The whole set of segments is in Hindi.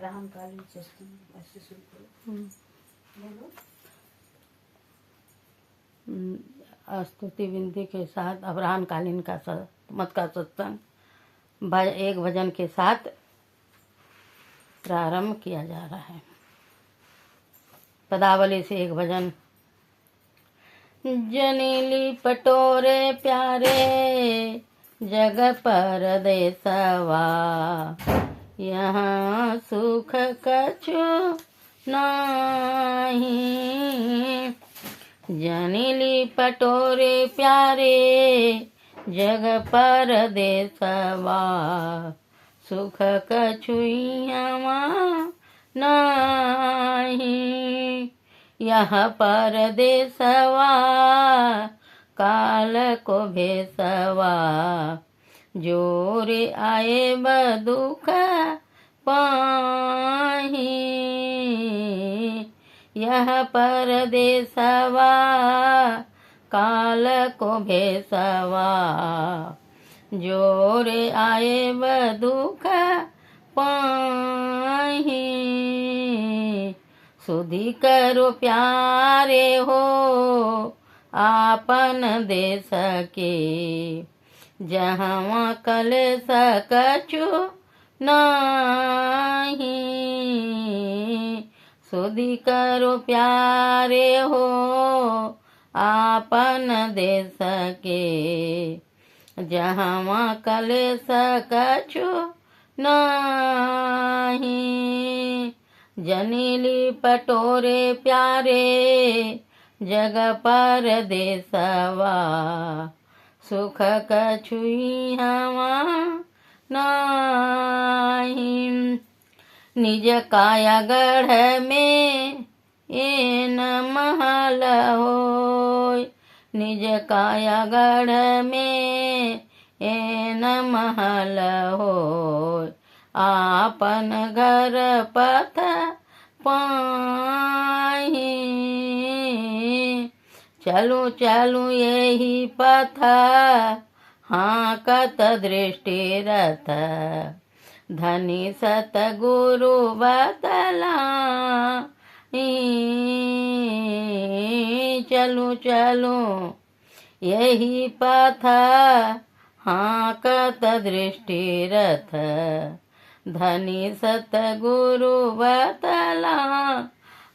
अपराहनकालीन सत्संग ऐसे शुरू करो। बोलो। स्तुति विनती के साथ अपराहनकालीन का मत का सत्संग एक भजन के साथ प्रारंभ किया जा रहा है। पदावली से एक भजन। जनीली पटोरे प्यारे जग पर देसवा, यहाँ सुख कछु नाही। जनीली पटोरे प्यारे जग पर देसवा, सुख कछु यहाँ नाही। यह परदेसवा काल को भेसवा, जोरे आए बदुख पाही। यह परदेसवा काल को भेसवा, जोरे आए बदुख पाही। सुधि करो प्यारे हो आपन देश के, जहाँ कलेश कछु नाही। सुधि करो प्यारे हो आपन देश के, जहाँ कलेश कछु नाही। जनीली पटोरे प्यारे जग पर देसवा, सुख कछु यहाँ नाही। निज काया गढ़ में एन महल होय, निज काया गढ़ में एन महल होय। आपन घर पथ पाही, चलूं चलूं यही पथ हाँकत दृष्टि रथ। धनी सतगुरु बतला, चलूं चलूं यही पथ हाँकत दृष्टि रथ। धनी सतगुरु बतला,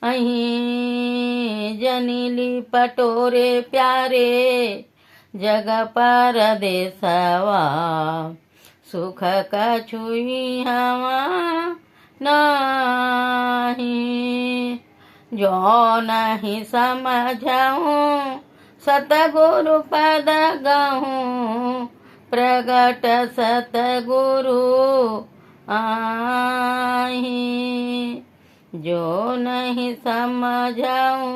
अहीं जनीली पटोरे प्यारे जग पर देसवा, सुख कछु यहाँ नाही। जो नहीं समझाऊं सतगुरु पद गहूँ, प्रगट सतगुरु आही। जो नहीं समझाऊं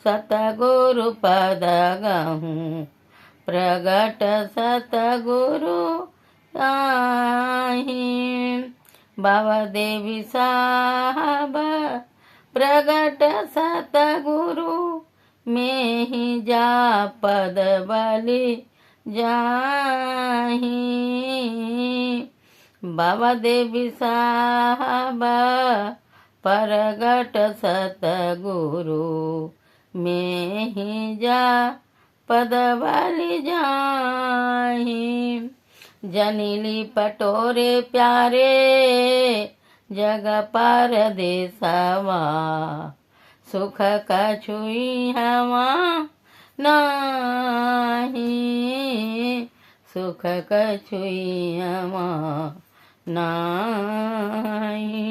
सतगुरु पद गहूँ, प्रगट सतगुरु आही। बाबा देवी साहब प्रगट सतगुरु, में ही जा पद बलि जाही। बाबा देवी साहब प्रगट सतगुरु, में ही जा पद बलि जाही। जनीली पटोरे प्यारे जग पर देसवा, सुख कछु यहाँ नाही। सुख कछु यहाँ नाही।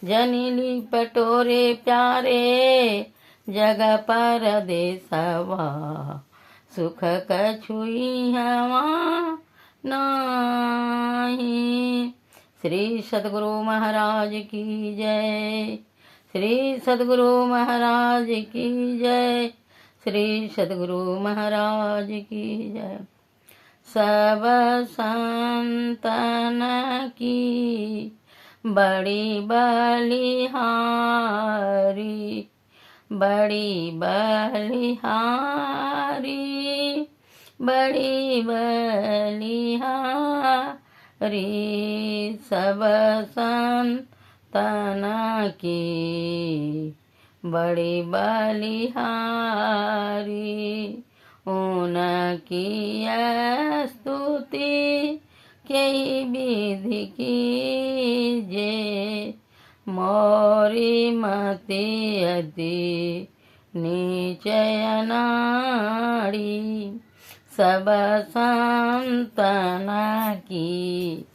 जनीली पटोरे प्यारे जग पर देसवा, सुख कछु यहाँ नाही। श्री सद्गुरु महाराज की जय। श्री सद्गुरु महाराज की जय। श्री सद्गुरु महाराज की जय। सब संतन की बड़ी बलिहारी, बड़ी बलिहारी, बड़ी बलिहारी। सब संतना की बड़ी बलिहारी। उनकी स्तुति कई विधि कीजे, मोरी मति अति निचय नाड़ी। सब संतना की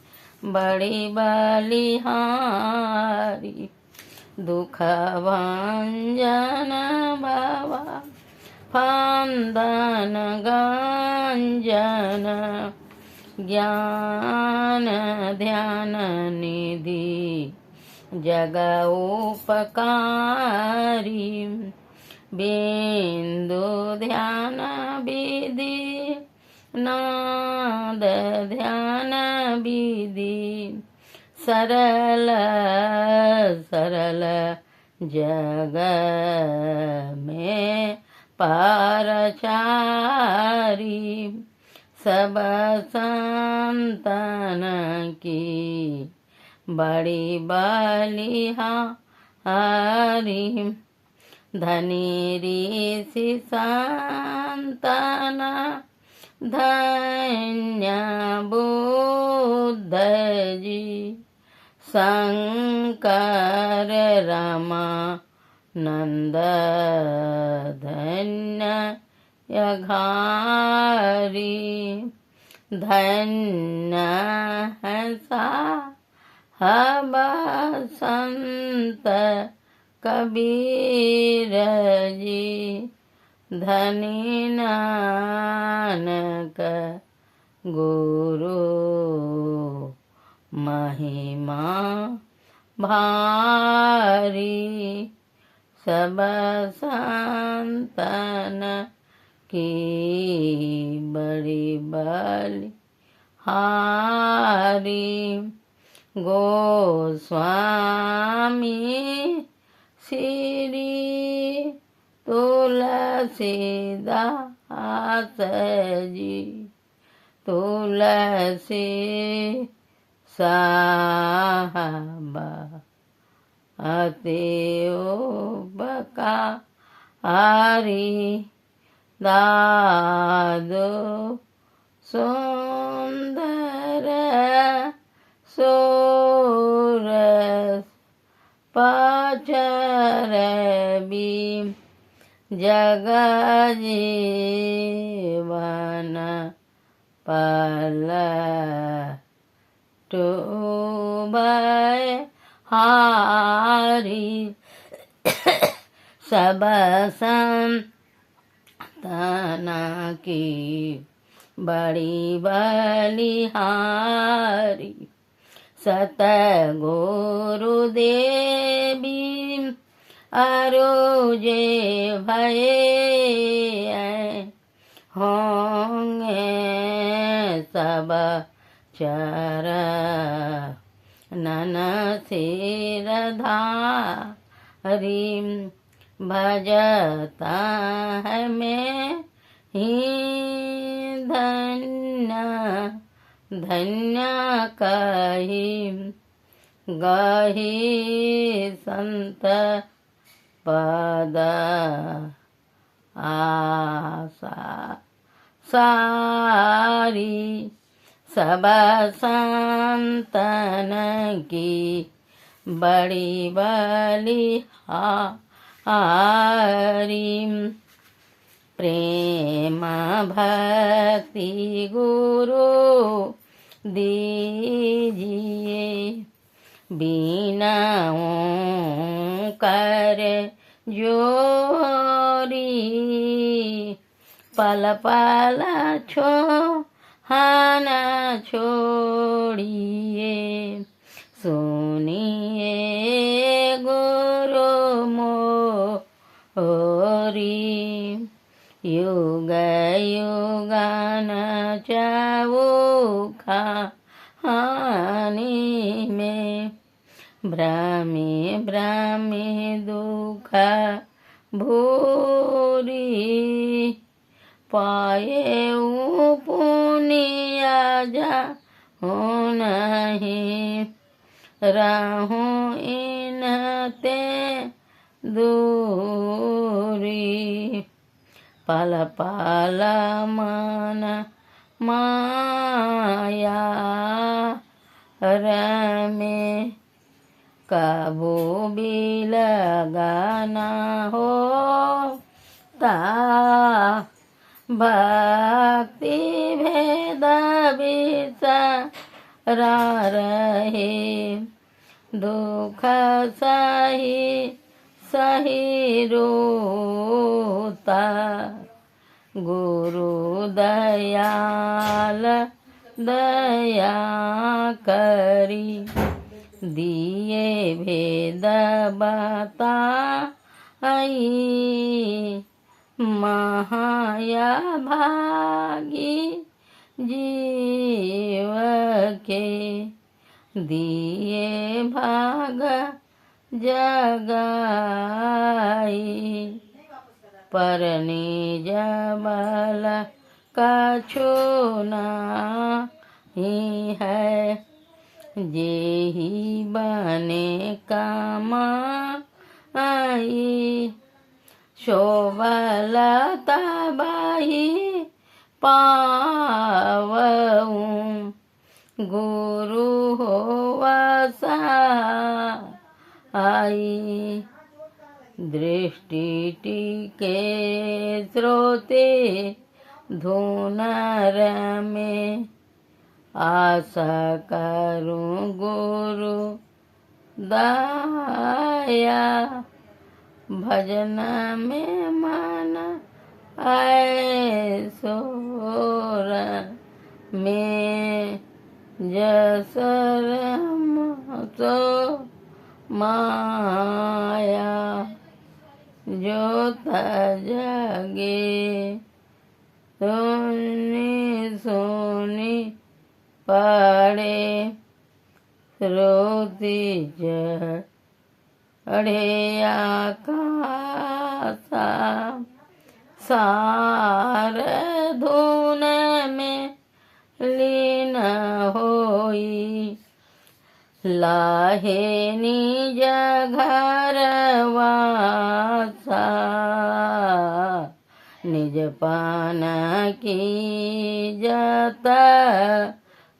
बड़ी बलिहारी। दुख भंजन बाबा फंदन गंजन, ज्ञान ध्यान निधि जग उपकारी। बिंदु ध्यान विधि नाद ध्यान विधि, सरल सरल जग में पारचारी। सब संतन की बड़ी बलिहारी। धनी ऋषि संतन धन्य बुद्ध जी, शंकर रामानंद धन्य यघारी। धन्य है साहब संत कबीर जी, धनी नानक गुरु महिमा भारी। सब संतन की बड़ी बलिहारी। गोस्वामी श्री तुलसीदास जी, तुलसी साहबा अति उपकारी। दादो सुंदर सोरस पाचर भी, जग जीवन पल टूबय हारी। सब संतना की बड़ी बलिहारी। सतगुरु देवी अरोजे भये, होंगे सब चरणन सिरधारी। भजता है मैं ही धन्य धन्य कही, गही संत पद आशा सारी। सब संतन की बड़ी बलिहारी। प्रेम भक्ति गुरु दीजिए, बिना कर जोरी। पल पल छोहाना छोड़िए, सुनिए गुरु मोरी। युग युगान चौखा हानि में, भ्रमे भ्रमे दुख भूरी। पाए पुनिया जा हूँ नहीं, रहूं इनते दूरी। पल पल मन माया रमे, कबू भी लगाना हो ता भक्ति भेद बिसरा रहे। दुख सही सही रोता, गुरु दयाल दया करी। दिए भेद बताई, महाया भागी जीव के। दिए भाग जगाई, पर निज बल कछु नहीं है। जेहि बने कमाई, शोभल तबहि पावऊँ। गुरु होवा सहाई, दृष्टि टिके श्रोते धुनर में। आशा करूं गुरु दया, भजन में मन ऐसोर में। जसरम तो माया, जोत जगे सोनी सोनी पड़े। श्रुति चढ़े आकाशा, सार धुन में लीन होई। लाहे निज घर वासा, निज पान की जत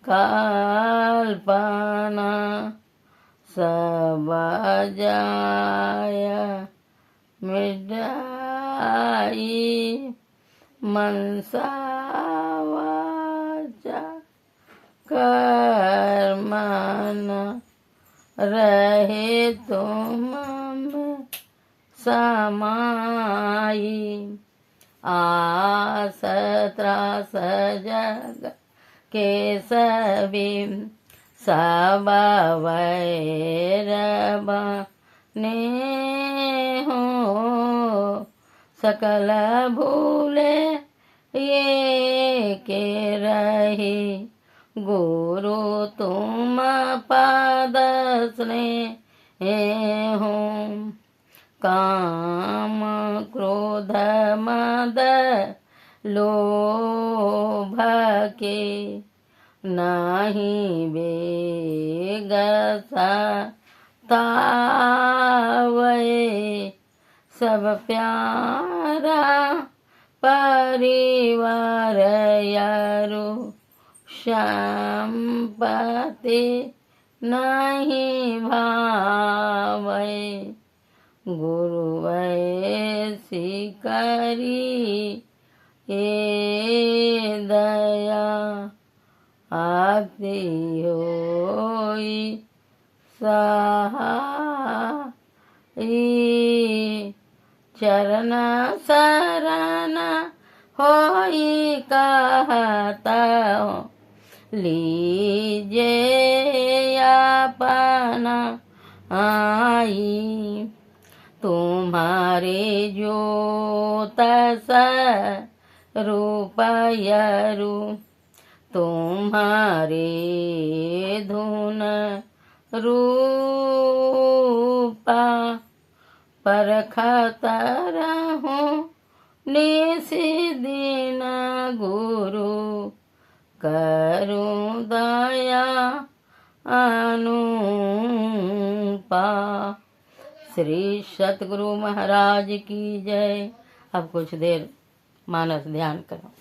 कल्पना। सब जाय मिटाई, मनसा वाचा कर्मन। रहे तुम में समाई, आस त्रास जग के सभी। सब वैर बने हो, सकल भूले ये के रही। गुरु तुम पद स्नेह हो, काम क्रोध मद लोभ के। नहीं बेग तावै, सब प्यारा परिवार यारो। संपत्ति नहीं भावै, गुरु ऐसी करी ये दया। आती होई सहाई, चरण शरण होई कहता। लीजे अपना आई, तुम्हारे ज्योत रूपयरु। तुम्हारे धुन रूपा, परखत रहूं निस दिन गुरु करूं दया अनुपा। श्री सतगुरु महाराज की जय। अब कुछ देर मानस ध्यान करो।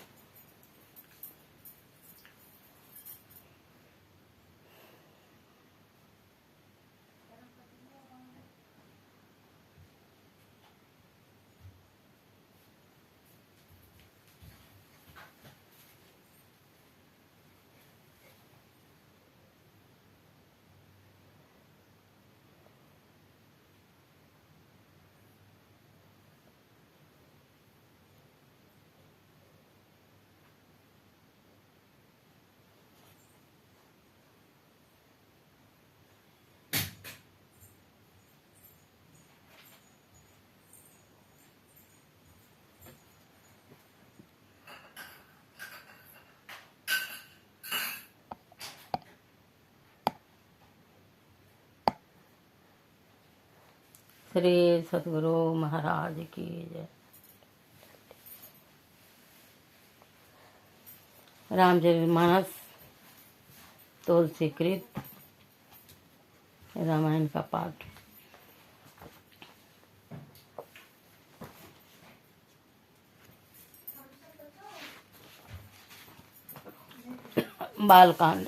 श्री सतगुरु महाराज की जय। रामचरितमानस तुलसीकृत रामायण का पाठ। बालकांड।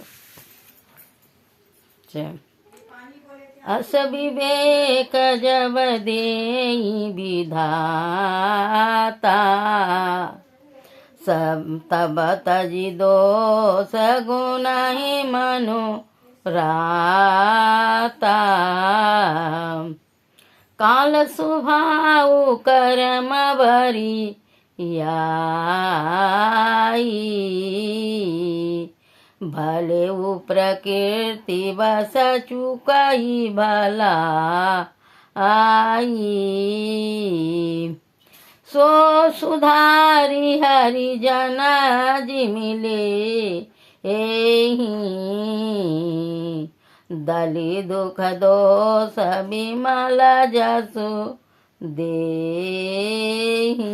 अस विवेक जब देई विधाता, सब तब तजी दोष गुनाहि मनु राता। काल सुभाउ कर्म भरी याई, भले उ प्रकृति बस चुकई भला आई। सो सुधारी हरिजन जिमिले एहि, दलि दुख दोष विमल जसु देहि।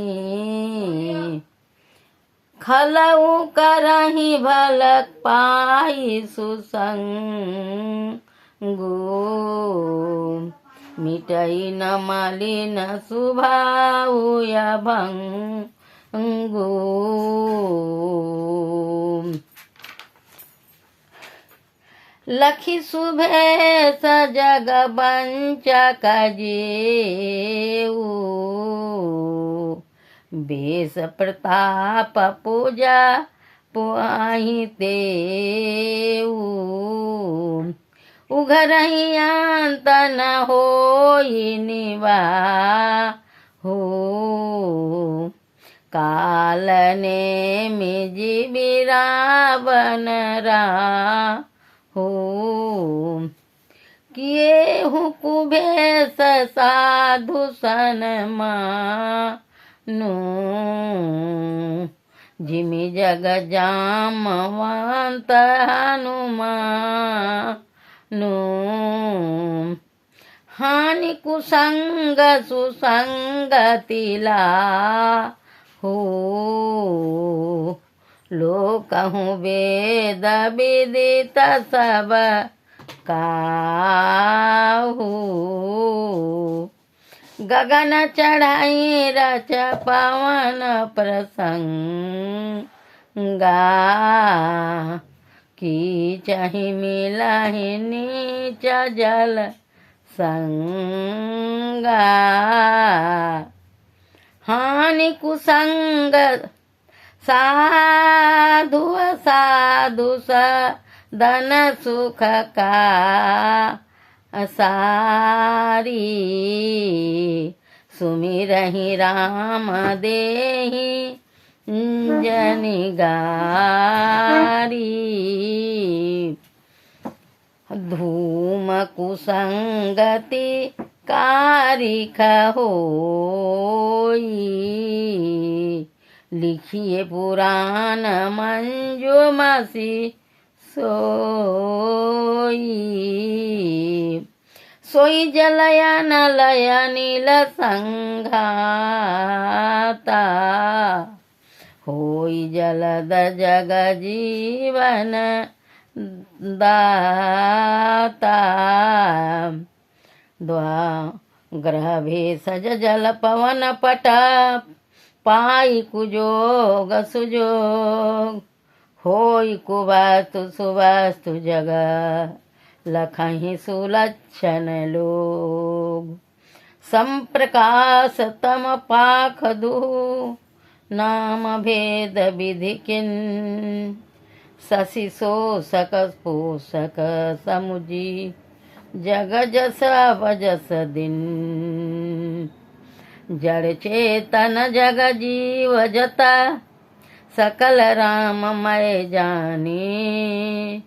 खलऊ करहि भलक पाई सुसंगु, मिटई न मलिन सुभाउ भंगु। लखी सुभेश जग बंचक जेऊ, बेस प्रताप पूजा पुआहि तेऊ। उघरहि अंत न होई निवाहु, काल ने मिजि बिरावन राहु। किए हूँ कुबेश साधु सन्मानु, जिमि जग जामवंत हनुमानु। हानि कुसंग सुसंगति लाहु, लोकहु वेद विदित सब काहू। गगन चढ़ाई रच पवन प्रसंगा, की चाहि मिलहि नीच जल संगा। हानि कुसंग साधु साधु धन सुख का सारी, सुमिरहि राम देहि जनिगारी। धूम कुसंगति कारिख होई, लिखिए पुराण मंजुमसी सोई। सोई जलयन लय नील संघाता, होई जलद जग जीवन दाता। ग्रह भेषज जल पवन पट पाई कुजोग सुजोग। होई कुवास्तु सुवास्तु जग लखहि सुलक्षण लोग। संप्रकाश तम पाख दू नाम भेद विधि किन। शशि शोषक पोषक समुझी जग जस वजस दिन। जड़ चेतन जग जीव जता सकल राममय जानी।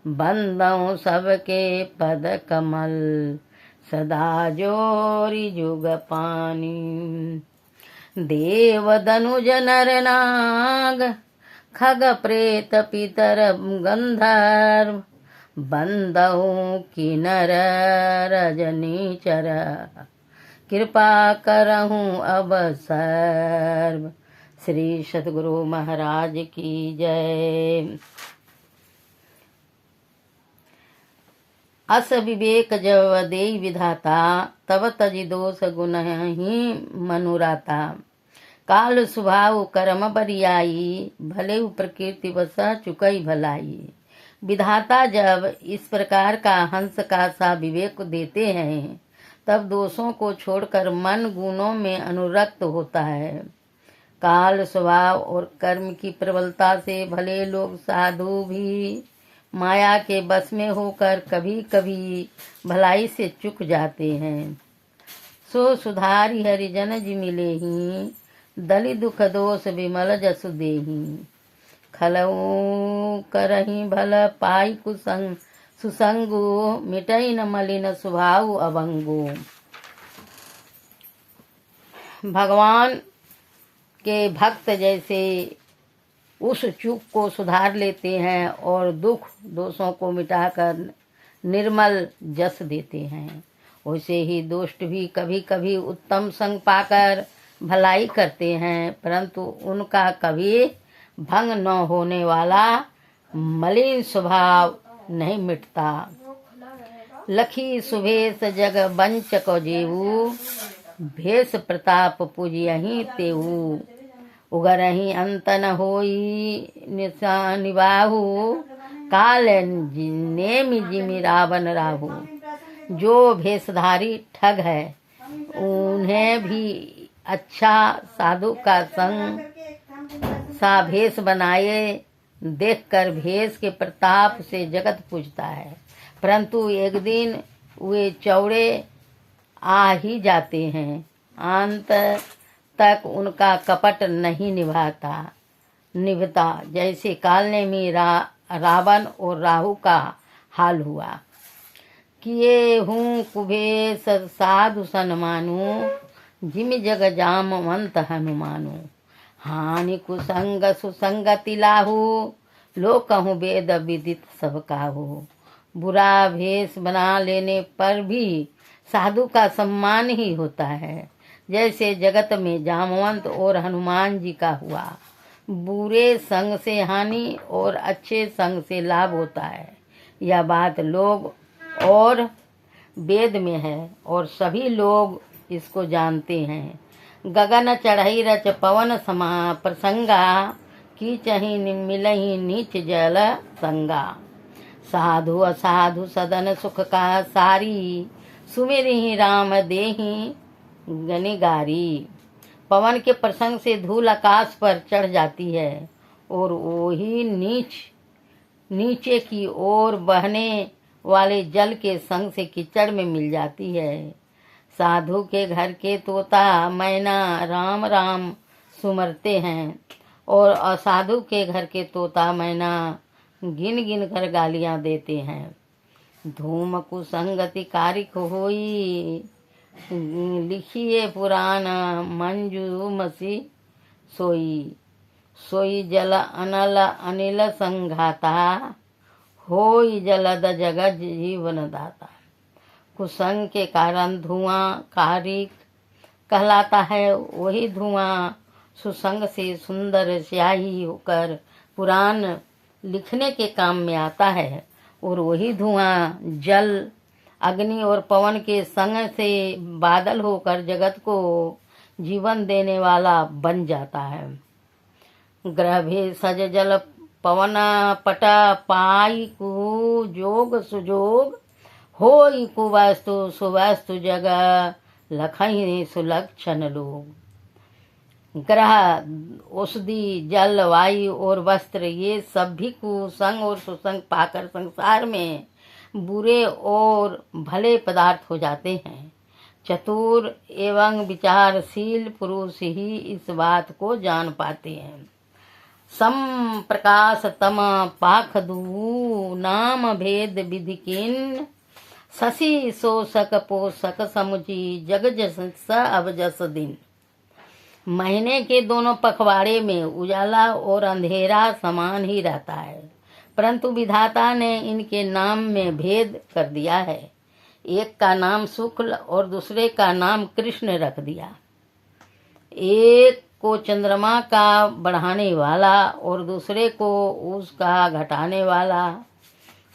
बंदौ सबके पद कमल सदा जोरी जुग पानी। देव दनुज नर नाग खग प्रेत पितर गंधर्व। बंदौ किन्नर रजनीचर कृपा करहूँ अब सर्व। श्री सद्गुरु महाराज की जय। अस विवेक जब देई विधाता तब तजि दोष गुण ही मनुराता। काल स्वभाव कर्म बरियाई भले प्रकृति वसा चुकई भलाई। विधाता जब इस प्रकार का हंस का सा विवेक देते हैं तब दोषों को छोड़कर मन गुणों में अनुरक्त होता है। काल स्वभाव और कर्म की प्रबलता से भले लोग साधु भी माया के बस में होकर कभी कभी भलाई से चूक जाते हैं। सो सुधारी हरिजन जि मिले ही दलि दुख दोष विमल जसु देही। खलऊ करही भल पाई कुसंग सुसंगु मिटई न मलिन स्वभाव अभंगु। भगवान के भक्त जैसे उस चूक को सुधार लेते हैं और दुख दोषों को मिटाकर निर्मल जस देते हैं, वैसे ही दुष्ट भी कभी कभी उत्तम संग पाकर भलाई करते हैं, परंतु उनका कभी भंग न होने वाला मलिन स्वभाव नहीं मिटता। लखी सुभेश जग बंचक जेऊ भेष प्रताप पूजियहि तेऊ। उगरहि अंत न होई निबाहु काल नेमि जिमि रावण राहु। जो भेषधारी ठग है उन्हें भी अच्छा साधु का संग सा भेष बनाए देखकर भेष के प्रताप से जगत पूजता है, परंतु एक दिन वे चौड़े आ ही जाते हैं। अंत तक उनका कपट नहीं निभता। जैसे कालनेमी रावण और राहु का हाल हुआ। किए हूँ कुबेश साधु सन्मानु जिमि जग जामवंत हनुमानु। हानि कुसंग सुसंगति लाहु लोक कहूँ वेद विदित सब काहू। बुरा भेष बना लेने पर भी साधु का सम्मान ही होता है, जैसे जगत में जामवंत और हनुमान जी का हुआ। बुरे संग से हानि और अच्छे संग से लाभ होता है, यह बात लोग और वेद में है और सभी लोग इसको जानते हैं। गगन चढ़ई रच पवन समा प्रसंगा की चही मिलही नीच जल संगा। साधु असाधु सदन सुख का सारी सुमिरहि राम देहि गनिगारी। पवन के प्रसंग से धूल आकाश पर चढ़ जाती है और वही नीचे की ओर बहने वाले जल के संग से कीचड़ में मिल जाती है। साधु के घर के तोता मैना राम राम सुमरते हैं और असाधु के घर के तोता मैना गिन गिन कर गालियां देते हैं। धूम कुसंगति कारिक होई लिखिए पुराण मंजू मसी सोई जल अनल अनिल संघाता होई जलद जगत जीवन दाता। कुसंग के कारण धुआं कारिक कहलाता है, वही धुआं सुसंग से सुंदर स्याही होकर पुराण लिखने के काम में आता है, और वही धुआं जल, अग्नि और पवन के संग से बादल होकर जगत को जीवन देने वाला बन जाता है। ग्रह भेषज जल पवन पटा पाई कु जोग सुजोग, होई कुवास्तु सुवास्तु जगह लखई सुलक्षण लोग। ग्रह, औषधि, जल, वायु और वस्त्र, ये सब भी कुसंग और सुसंग पाकर संसार में बुरे और भले पदार्थ हो जाते हैं। चतुर एवं विचारशील पुरुष ही इस बात को जान पाते हैं। सम प्रकाश तम पाखदू नाम भेद विधि किन, शशि शोषक पोषक समुची जग जस स अब जस दिन। महीने के दोनों पखवाड़े में उजाला और अंधेरा समान ही रहता है, परंतु विधाता ने इनके नाम में भेद कर दिया है। एक का नाम शुक्ल और दूसरे का नाम कृष्ण रख दिया। एक को चंद्रमा का बढ़ाने वाला और दूसरे को उसका घटाने वाला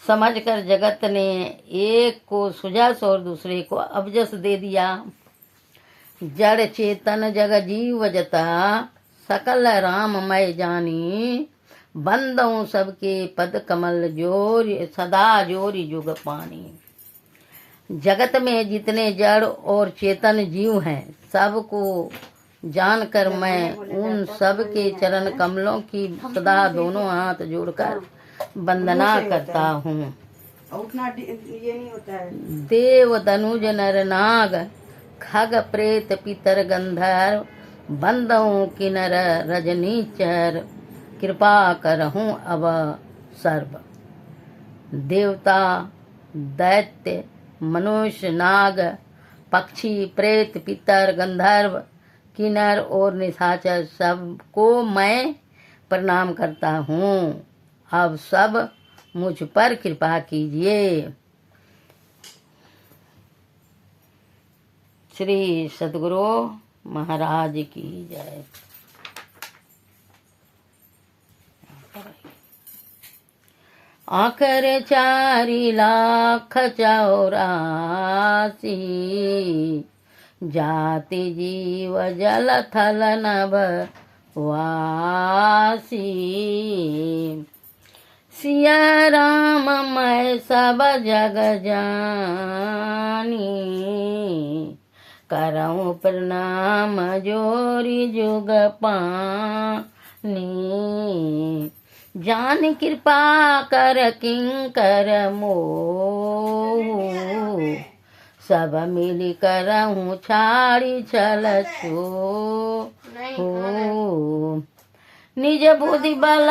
समझकर जगत ने एक को सुजस और दूसरे को अबजस दे दिया। जड़ चेतन जग जीव जता सकल राममय जानी, बंदों सबके पद कमल जोर सदा जोरी जुग पानी। जगत में जितने जड़ और चेतन जीव हैं, सबको जानकर मैं उन सब के चरण कमलों की सदा दोनों हाथ जोड़कर वंदना करता हूँ। उठना ये नहीं होता है। देव दनुज नर नाग खग प्रेत पितर गंधर्व, बंदों किन्नर रजनीचर, कृपा करहूँ अब सर्व। देवता, दैत्य, मनुष्य, नाग, पक्षी, प्रेत, पितर, गंधर्व, किन्नर और निशाचर सबको मैं प्रणाम करता हूँ। अब सब मुझ पर कृपा कीजिए। श्री सद्गुरु महाराज की जय। आखर 4 लाख 84, जाति जीव जल थल नभ वासी। सिया राम मैं सब जग जानी, करऊं प्रणाम जोरी जुग पानी। जान कृपा कर किंकर मोह, सब मिल करऊं छाड़ी छल छो। निज बुद्धि बल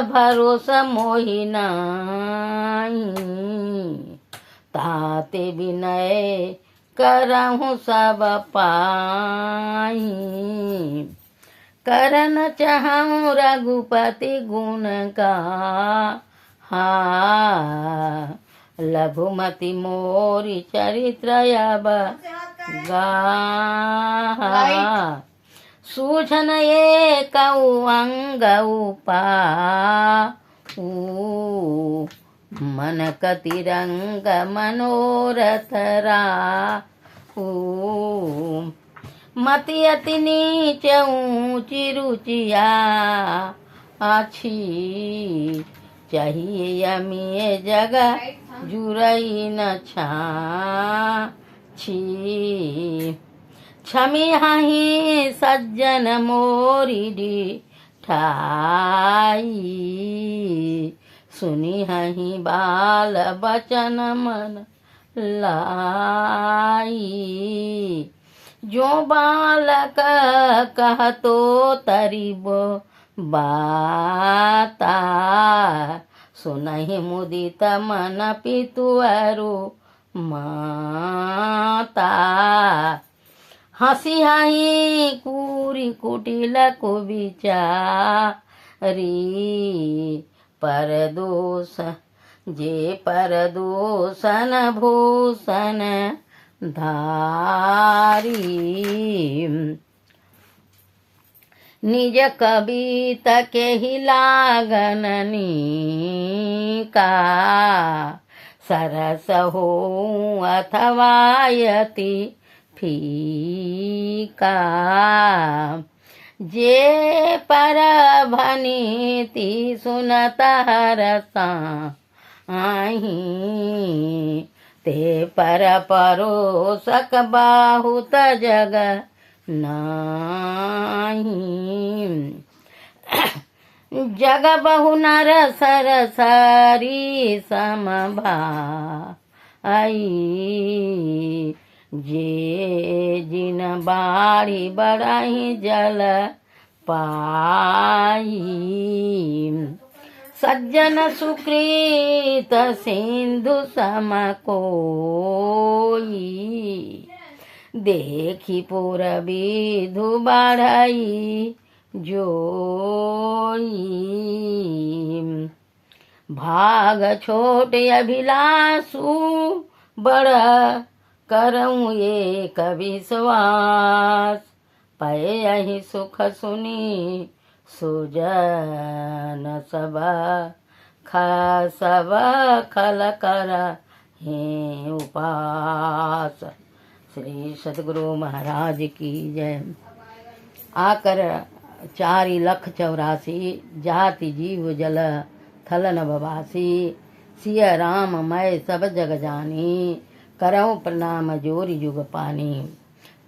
भरोसा मोहि नाहीं, ताते विनय करहूँ सब पाई। करन चाहूँ रघुपति गुण का, लघुमति मोरी चरित्र अब गा। सूझन एक अंग पाऊ, मन कति रंग मनोरथ राऊ। मति अति नीच ऊँची रुचिया अच्छी, चाहिए यमी जगह जुरई न छी। क्षमी हहीं सज्जन मोरी ठाई, सुनी हहीं बाल बचन मन लाई। जो बालक कहतो तरीब बाता, सुनहि मुदित मन पितुअरु माता। हंसी हहीं कूरी कुटिल कुविचारी, परदोष जे परदूषण भूषण धारी। निज कविता के ही लागन का सरस हो अथवा यति फीका जे पर भनीति सुनत हरसा आही ते पर परोसक बहुत जग नाही जग बहु नर सरसरी समभाई जे जिन बाढ़ी बड़ाई जल पाई सज्जन सुकृत सिंधु सम कोई देखी पूरबी धु बढ़ाई जोई भाग छोटे अभिलाषु बड़ करऊँ एक विश्वास पै सुख सुनी सुजन सब खल कर हे उपास। श्री सद्गुरु महाराज की जय। आकर 4,84,00,000 जाति जीव जल थल नभवासी सिय राम मैं सब जग जानी करऊं प्रणाम जोरी युग पानी।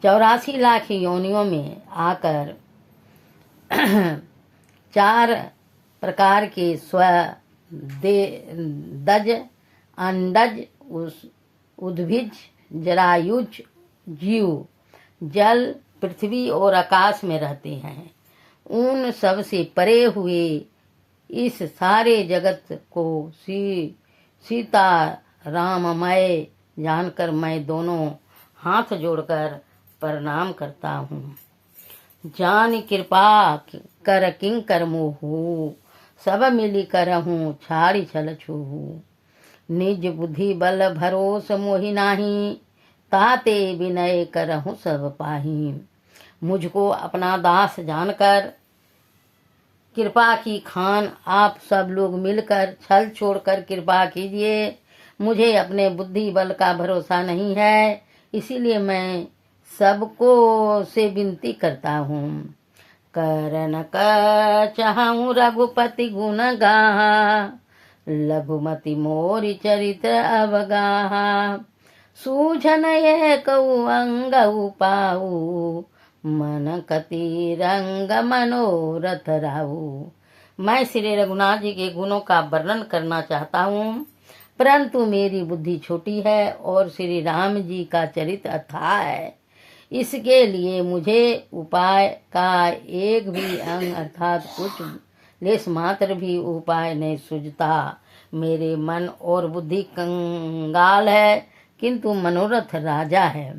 84 लाख योनियों में आकर 4 प्रकार के दज अंडज उद्भिज जरायुज जीव जल पृथ्वी और आकाश में रहते हैं। उन सब से परे हुए इस सारे जगत को सीता राममय जानकर मैं दोनों हाथ जोड़कर प्रणाम करता हूँ। जान कृपा कर किंकर मोहू सब मिली करहूँ छाड़ी छल छूहू। निज बुद्धि बल भरोस मोहि नाही ताते विनय करहूँ सब पाही। मुझको अपना दास जानकर कृपा की खान आप सब लोग मिलकर छल छोड़कर कृपा कीजिए। मुझे अपने बुद्धि बल का भरोसा नहीं है, इसीलिए मैं सबको से विनती करता हूँ। करन का चाहूँ रघुपति गुण गाहा लघुमति मोरि चरित्र अवगाहा। सूझन ये कऊ अंग उपाऊ मन कति रंग मनोरथ राहु। मैं श्री रघुनाथ जी के गुणों का वर्णन करना चाहता हूँ, परंतु मेरी बुद्धि छोटी है और श्री राम जी का चरित्र अथाह है। इसके लिए मुझे उपाय का एक भी अंग अर्थात कुछ लेस मात्र भी उपाय नहीं सूझता। मेरे मन और बुद्धि कंगाल है, किंतु मनोरथ राजा है।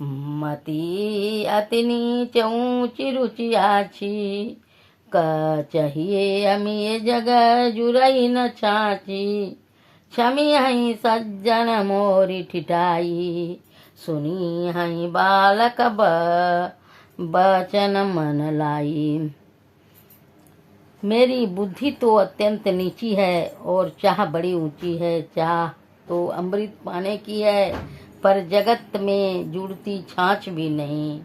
मति अति नीच ऊंची रुचि आछी चाहिए अमी जग जुरई न छाची। क्षमी हई सज्जन मोरी ठिठाई सुनी हई बालक बचन मन लाई। मेरी बुद्धि तो अत्यंत नीची है और चाह बड़ी ऊंची है। चाह तो अमृत पाने की है, पर जगत में जुड़ती छाछ भी नहीं।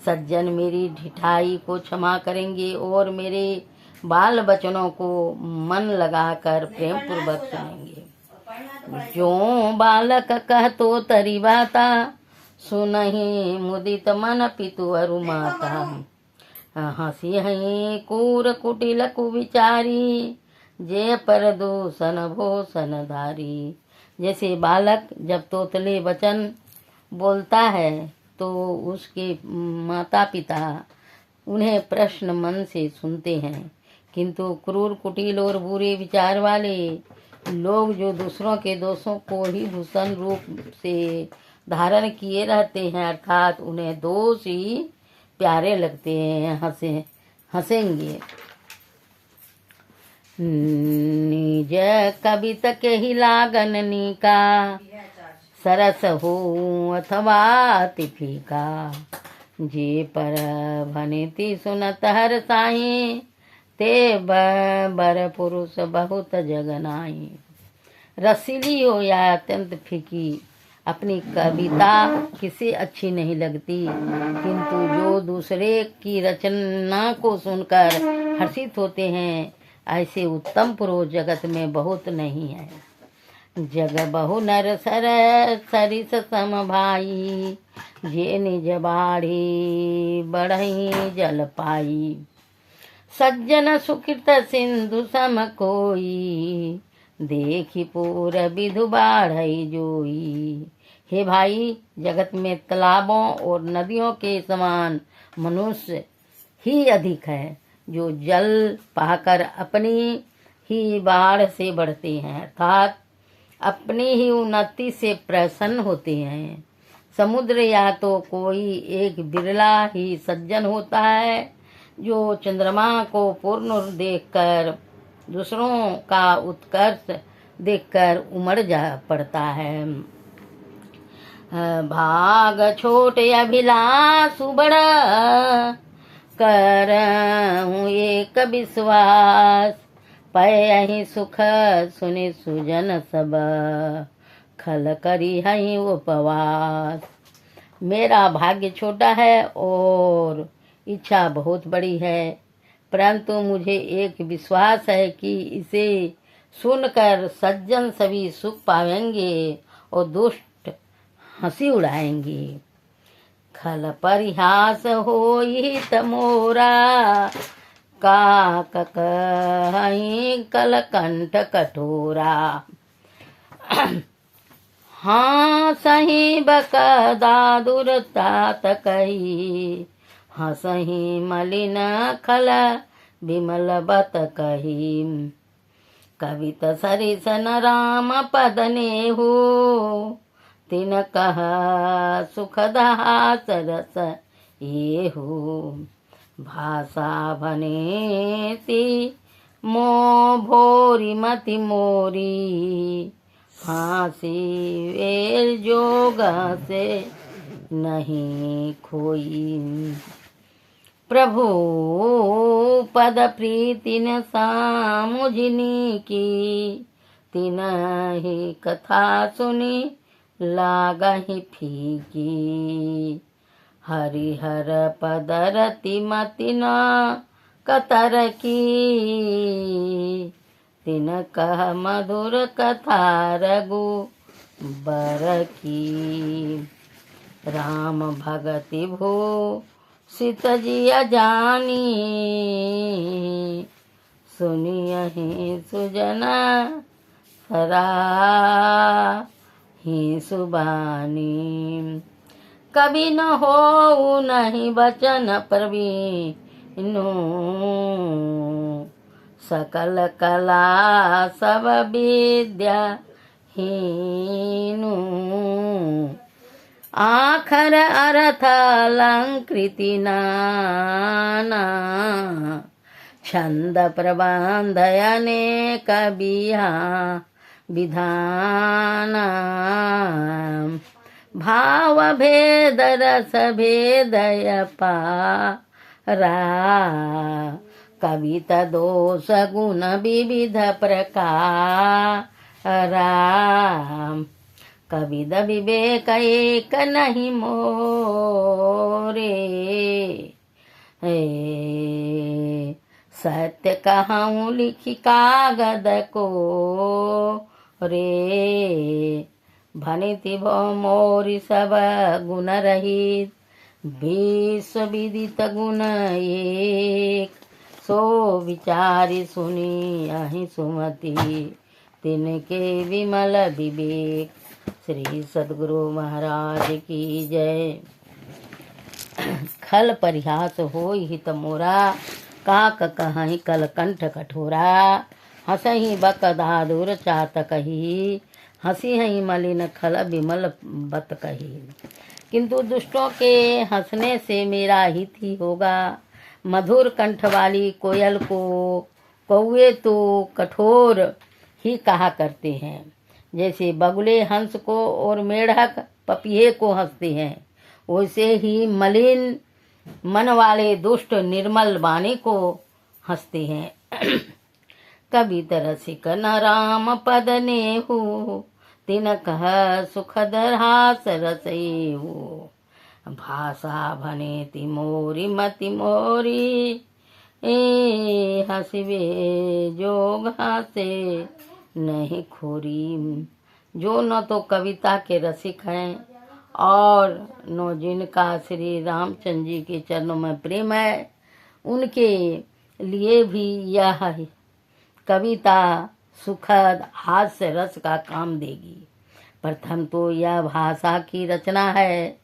सज्जन मेरी ढिठाई को क्षमा करेंगे और मेरे बाल बचनों को मन लगाकर प्रेम पूर्वक सुनेंगे। जो बालक कह तो तरी बाता सुनहि मुदित मन पितु अरु माता। हंसी हई कूर कुटिल कुविचारी जे पर दूषण भूषण धारी। जैसे बालक जब तोतले वचन बोलता है तो उसके माता पिता उन्हें प्रश्न मन से सुनते हैं, किंतु क्रूर कुटिल और बुरे विचार वाले लोग जो दूसरों के दोषों को ही भूषण रूप से धारण किए रहते हैं, अर्थात उन्हें दोष ही प्यारे लगते हैं, हंसेंगे। निज कविता के ही लागन नीका सरस हो अथवा तिफिका। जे पर भनिति सुनत हर साई, ते बर पुरुष बहुत जगनाई। रसीली हो या अत्यंत फीकी, अपनी कविता किसी अच्छी नहीं लगती, किंतु जो दूसरे की रचना को सुनकर हर्षित होते हैं, ऐसे उत्तम पुरुष जगत में बहुत नहीं है। जग बहु नर सर सरिस सम भाई, जे निज बाढ़ी बढ़ई जल पाई। सज्जन सुकृत सिंधु सम कोई, देखी पूर विधु बाढ़ई जोई। हे भाई, जगत में तालाबों और नदियों के समान मनुष्य ही अधिक है, जो जल पाकर अपनी ही बाढ़ से बढ़ते हैं, अर्थात अपनी ही उन्नति से प्रसन्न होते हैं। समुद्र या तो कोई एक बिरला ही सज्जन होता है, जो चंद्रमा को पूर्ण देखकर दूसरों का उत्कर्ष देखकर उमड़ जा पड़ता है। भाग छोटे अभिलाष बड़ा, करहूँ एक विश्वास। पयहि सुख सुनि सुजन सब, खल करी हई उपवास। मेरा भाग्य छोटा है और इच्छा बहुत बड़ी है, परंतु मुझे एक विश्वास है कि इसे सुनकर सज्जन सभी सुख पाएंगे और दुष्ट हंसी उड़ाएंगे। खल परिहास होई तमोरा, काक कहीं कलकंठ कठोरा। हाँ सही बकदा दुरतात कही, हसही मलिन खल विमल बत कही। कवित सरिस न राम पद नेहु, तिन कह सुखद हास रस येहु। भाषा भनेती मो भोरी मति मोरी, फांसी वेल जोग से नहीं खोई। प्रभु पद प्रीति न सामुझनी की, तिन ही कथा सुनी लागहि फीकी। हरिहर पद रति मति न कतर की, तिन कह मधुर कथा रघु बर की। राम भगति भू सीत जिया जानी, सुनियहि सुजना सरा ही सुबानी। कभी न हो नहीं बचन प्रवीणु, सकल कला सब विद्या हीनु। आखर अर्थ अलंकृति नाना, छंद प्रबंध अनेक विधाना। भाव भेद रस भेदय पारा, कविता दोष गुण विविध प्रकारा। कविद विवेक एक नहीं मोरे, सत्य कहूँ लिखी कागद को रे। भनिति भो मोरी सब गुण रहित, विश्व विदित गुण एक। सो विचारी सुनी अहि सुमति, तिनके विमल विवेक। श्री सद्गुरु महाराज की जय। खल परिहास होई हित मोरा, काक कहीं कलकंठ कठोरा। हंसही बकदा दूर चात कही, हंसी हई मलिन खल विमल बत कही। किंतु दुष्टों के हंसने से मेरा हित ही होगा। मधुर कंठ वाली कोयल को कौवे तो कठोर ही कहा करते हैं, जैसे बगुले हंस को और मेढक पपीहे को हंसते हैं। वैसे ही मलिन मन वाले दुष्ट निर्मल वाणी को हंसते हैं। कभी तरसिक न राम पद नेहु, तिन कह सुखद हास रसैहु। भाषा भने तिमोरी मति मोरी, हंसिवे जोग हासे नहीं खोरी। जो न तो कविता के रसिक हैं और न जिनका श्री रामचंद्र जी के चरणों में प्रेम है, उनके लिए भी यह कविता सुखद हास्य रस का काम देगी। प्रथम तो यह भाषा की रचना है,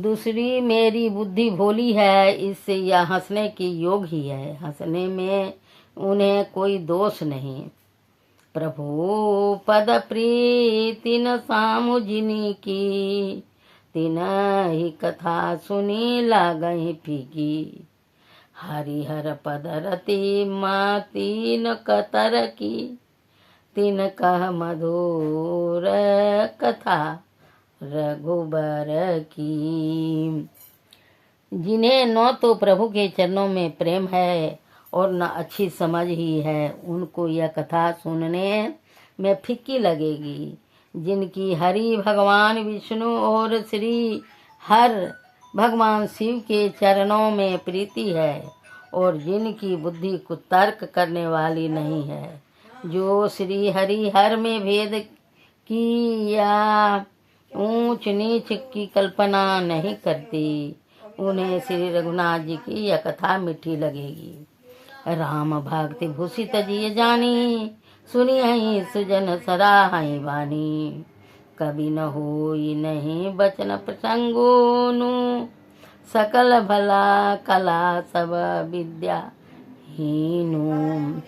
दूसरी मेरी बुद्धि भोली है, इससे यह हंसने की योग ही है। हंसने में उन्हें कोई दोष नहीं। प्रभु पद प्रीति न सामु जिनी की, तिन ही कथा सुनी लागहि फीकी। हरिहर पद रति माती न कतर की, तिन कह मधुर कथा रघुबर की। जिन्हें न तो प्रभु के चरणों में प्रेम है और न अच्छी समझ ही है, उनको यह कथा सुनने में फीकी लगेगी। जिनकी हरि भगवान विष्णु और श्री हर भगवान शिव के चरणों में प्रीति है, और जिनकी बुद्धि कुतर्क करने वाली नहीं है, जो श्री हरि हर में भेद की या ऊंच नीच की कल्पना नहीं करती, उन्हें श्री रघुनाथ जी की यह कथा मीठी लगेगी। राम भक्ति भूषित जिय जानी, सुनियहि सुजन सराहहि वाणी। कभी न होई नहीं बचन प्रसंगोनु, सकल भला कला सब विद्या हीनु।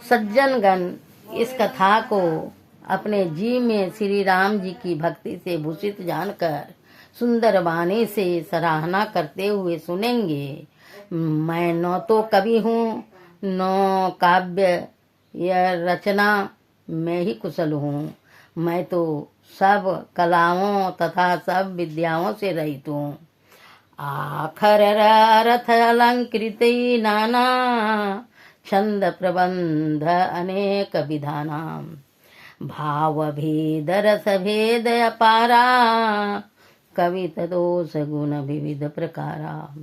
सज्जनगण इस कथा को अपने जी में श्री राम जी की भक्ति से भूषित जानकर सुंदर वाणी से सराहना करते हुए सुनेंगे। मैं न तो कवि हूँ, न काव्य या रचना में ही कुशल हूँ। मैं तो सब कलाओं तथा सब विद्याओं से रहित हूँ। आखर रथ अलंकृत नाना, छंद प्रबंध अनेक विधाना। भाव भेद रस भेद अपारा, कवित दोष गुण विविध प्रकारा।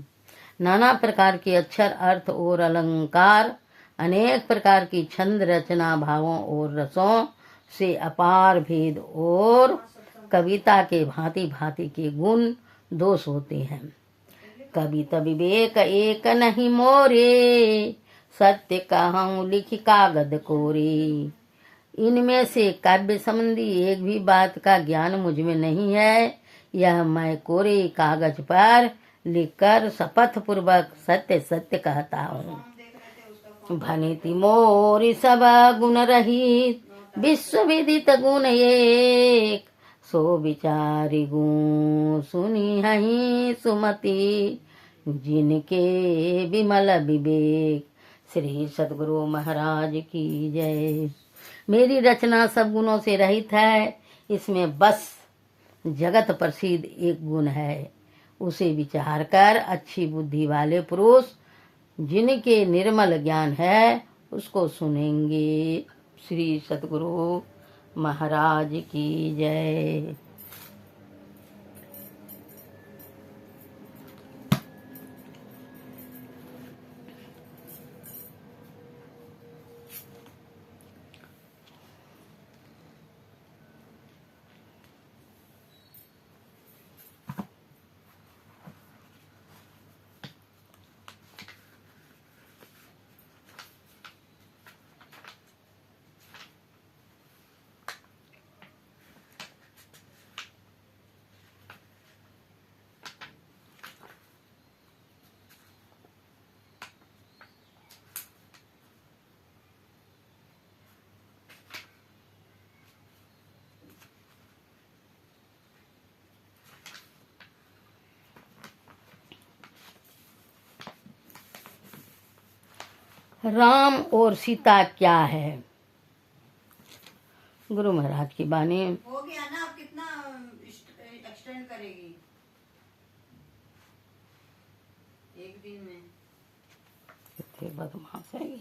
नाना प्रकार के अक्षर अर्थ और अलंकार, अनेक प्रकार की छंद रचना भावों और रसों से अपार भेद और कविता के भांति भांति के गुण दोष होते हैं। कविता विवेक एक नहीं मोरे, सत्य कहूँ लिखी कागद कोरे। इनमें से काव्य संबंधी एक भी बात का ज्ञान मुझ में नहीं है। यह मैं कोरे कागज पर लिखकर शपथ पूर्वक सत्य सत्य कहता हूँ। भनिति मोरी सब गुण रहित, विश्व विदित गुण एक। सो विचारी गुण सुनी हहीं सुमति, जिनके विमल विवेक। श्री सद्गुरु महाराज की जय। मेरी रचना सब गुणों से रहित है। इसमें बस जगत प्रसिद्ध एक गुण है, उसे विचार कर अच्छी बुद्धि वाले पुरुष, जिनके निर्मल ज्ञान है, उसको सुनेंगे। श्री सद्गुरु महाराज की जय। राम और सीता क्या है? गुरु महाराज की वाणी। हो गया ना, अब कितना एक्सटेंड करेगी एक दिन में? कितने बदमाश है ये।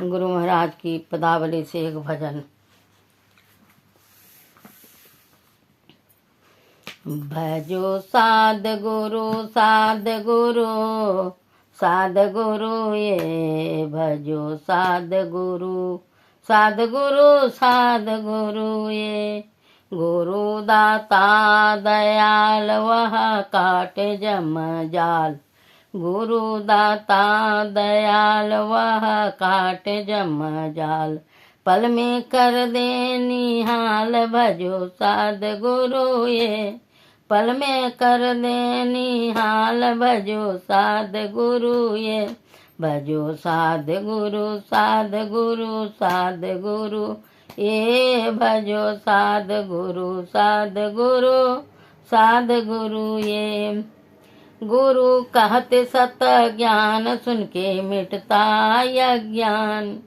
गुरु महाराज की पदावली से एक भजन। भजो साध गुरु साध गुरु साध गुरु ये, भजो साध गुरु साध गुरु साध गुरु ये। गुरु दाता दयाल वह काटे जम जाल, गुरु दाता दयाल वह काट जम जाल। पल में कर दे निहाल, भजो साध गुरु ये। पल में कर दे निहाल, भजो साध गुरु ये। भजो साध गुरु साध गुरु साध गुरु ये, भजो साध गुरु साध गुरु साध गुरु ये। गुरु कहते सत ज्ञान, सुन के मिटता अज्ञान।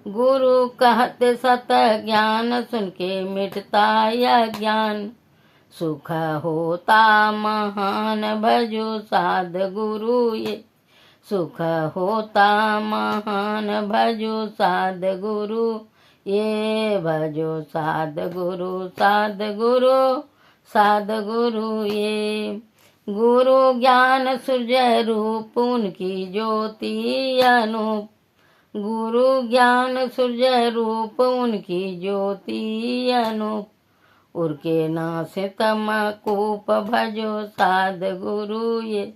गुरु कहते सत ज्ञान, सुन के मिटता अज्ञान। सुख होता महान, भजो साध गुरु ये। सुख होता महान, भजो साध गुरु ये। भजो साध गुरु साध गुरु साध गुरु ये। गुरु ज्ञान सूर्य रूप, उनकी ज्योति अनूप। गुरु ज्ञान सूर्य रूप, उनकी ज्योति अनूप। उनके नास तमकूप, भजो साध गुरु ये।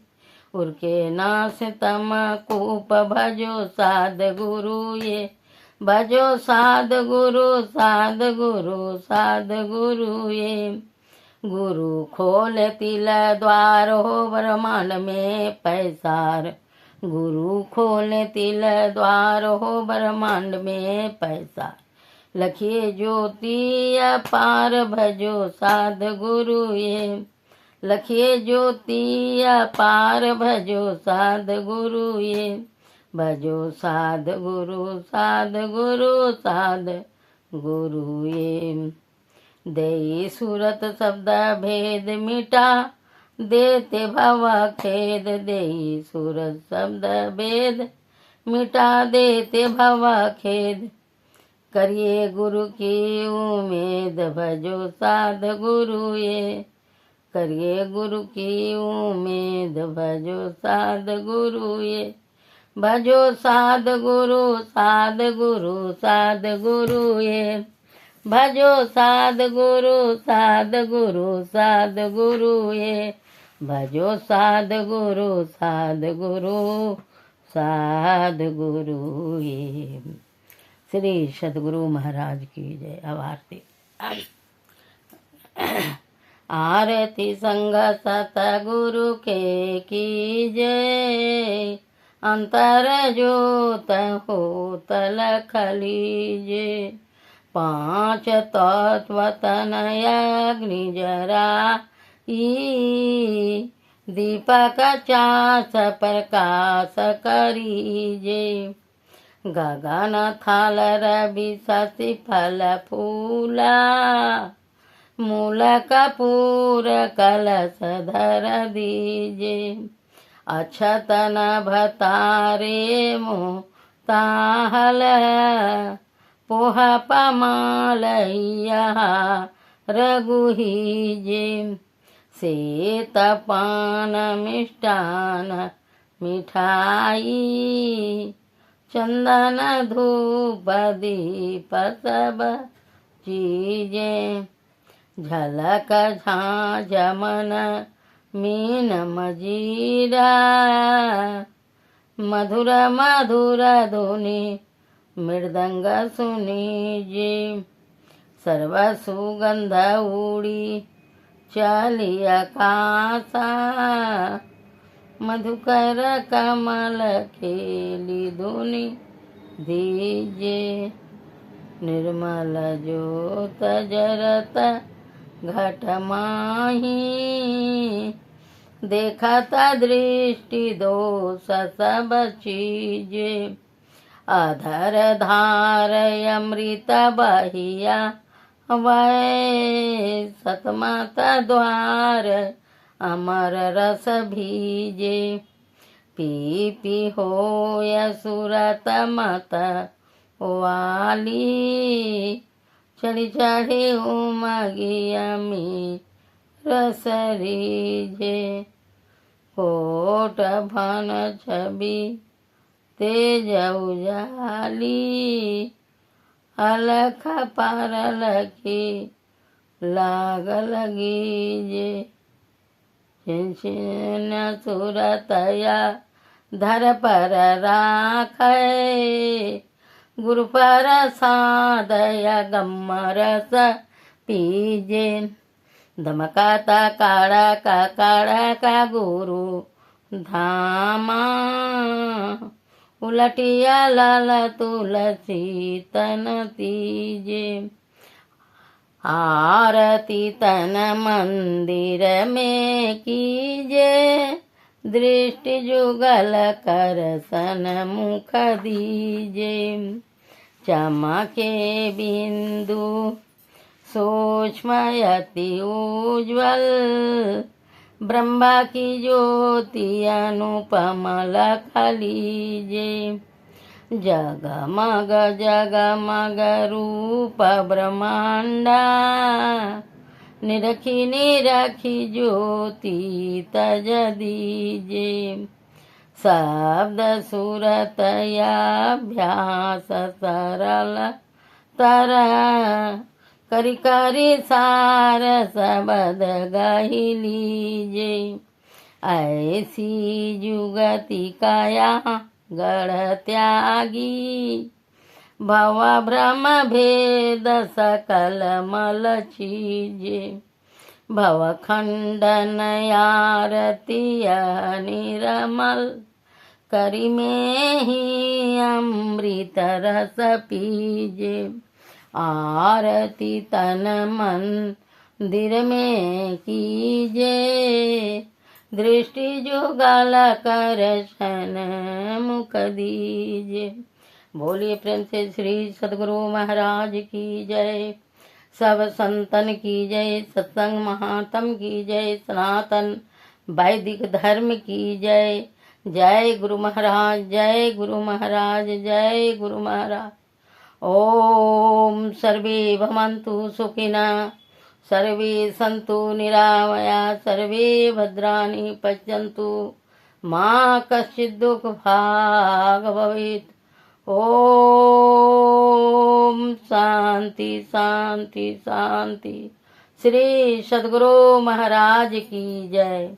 उनके नास तमकूप, भजो साध गुरु ये। भजो साध गुरु साध गुरु साध गुरु ये। गुरु खोल तिल द्वार, हो ब्रह्मांड में पैसार। गुरु खोल तिल द्वार, हो ब्रह्मांड में पैसार। लखिए ज्योति अपार, भजो साध गुरु ये। लखिए ज्योति अपार, भजो साध गुरु ये। भजो साध गुरु साध गुरु साध गुरु ये। दे सूरत शब्द भेद मिटा, देते भव खेद। दे सूरत शब्द भेद मिटा, देते भव खेद। करिए गुरु की उम्मीद, भजो साध गुरु ये। करिए गुरु की उम्मीद, भजो साध गुरु ये। भजो साध गुरु साध गुरु साध गुरु ये। भजो साध गुरु साध गुरु साध गुरु ये। भजो साध गुरु साध गुरु साध गुरु ये। श्री सद्गुरु महाराज की जय। अब आरती। आरती संग सतगुरु के कीजे, अंतर जोत होत लख लीजे। पांच तत्व तनय अग्नि जराई, दीपक चास प्रकाश करीजे। गगन थाल रवि शशि फल फूला, मूल कपूर कलश धर दीजे। अक्षत नभतारे मोह ताहल, पोह पमालैया रघुहीजे। सेत पान मिष्टान मिठाई, चंदन धूप दीप सब चीजे। झलक झांझ मन मीन मजीरा, मधुर मधुर धुनि मृदंग सुनीजे। सर्व सुगंध उड़ी चली आकाशा, मधुकर कमल खेली धुनि दीजे। निर्मल ज्योत जरत घट माही, देखता दृष्टि दोष सब चीजे, अधर धार अमृत बहिया वै, सतमाता द्वार अमर रस भीजे, पी पी होय सुरत मत वाली, चढ़ी चढ़ी उमगी अमी रस रीजे, कोट भन छवि तेज उजाली, अलख पार लखी लाग लगीजे, छिन सुरतया धर पर राखै, गुरु पर सादया गम्मरस पीजे, धमकाता काड़ा का गुरु धामा, उलटिया लाल तुलसी तन तीजे, आरती तन मंदिर में कीजे, दृष्टि जुगल कर सन मुख दीजे, चमके बिंदु सूक्ष्म अति उज्ज्वल, ब्रह्मा की ज्योति अनुपम लख लीजे, जगमग जगमग रूप ब्रह्मांडा, निरखी निरखी ज्योति तज दीजे, शब्द सुरत अभ्यास सरल तरह, करी करी सार सबद गही लीजे, ऐसी जुगति काया गढ़ त्यागी, भव भ्रम भेद सकल मल चीजे, भव खंडन आरती निरमल, करी में ही अमृत रस पीजे, आरती तन मंदिर में कीजे, दृष्टि जुगल कर शन मुख दीजे। बोलिए प्रेम से श्री सद्गुरु महाराज की जय, सब संतन की जय, सत्संग महात्म की जय, सनातन वैदिक धर्म की जय। जय गुरु महाराज, जय गुरु महाराज, जय गुरु महाराज। ओम सर्वे भवन्तु सुखिनः, सर्वे सन्तु निरामया, सर्वे भद्राणि पश्यन्तु, मा कश्चित् दुःखभाग् भवेत्। ओम शांति शांति शांति। श्री सद्गुरु महाराज की जय।